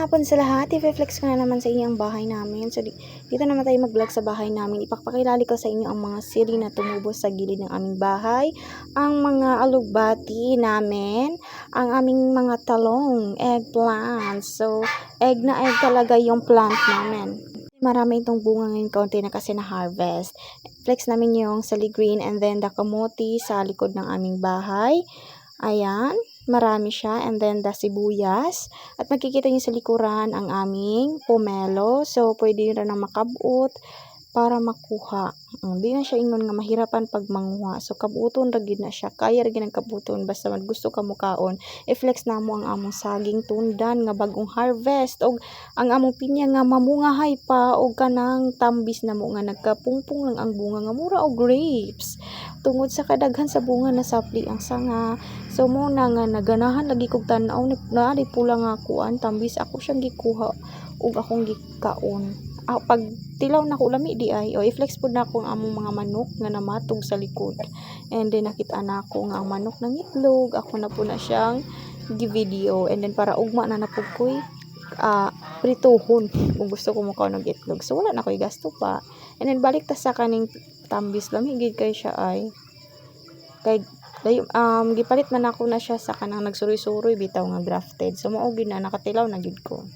hapon sa lahat, i-flex ko na naman sa inyo ang bahay namin. So, dito naman tayo mag-vlog sa bahay namin. Ipapakilala ko sa inyo ang mga sili na tumubo sa gilid ng aming bahay, ang mga alugbati namin, ang aming mga talong, eggplant. So, egg na egg talaga yung plant namin. Marami itong bunga ngayon, kaunti na kasi na-harvest. Flex namin yung sali green and then the kamote sa likod ng aming bahay. Ayan, marami siya. And then the sibuyas. At makikita niyo sa likuran ang aming pomelo. So, pwede rin na makabot para makuha. Di na siya ingon nga mahirapan pag manguha. So, kabuton ragid na siya. Kaya ragid ang kabuton. Basta gusto ka mukaon. I-flex na mo ang among saging tundan nga bagong harvest. O ang among pinya nga mamungahay pa. O kanang tambis na mo nga nagkapungpung lang ang bunga nga mura o grapes. Tungod sa kadaghan sa bunga na sapli ang sanga. So, muna nga naganahan lagi kog tanaw. Naari pula nga kuan. Tambis ako siyang gikuha. O akong gikaon. Pag tilaw na ko lami di ay o i-flex pud na ko ang among mga manok nga namatog sa likod. And then nakita na ko nga ang manok nang itlog, ako na po na siyang gi-video. And then para ugma na napud koy prituhon kung gusto ko mo ng itlog. So wala na koy gasto pa. And then balik ta sa kaning tambis lami gid kay siya ay kay gipalit man ako na siya sa kanang nagsuroy-suroy bitaw nga grafted. So mao gid na nakatilaw na gid ko.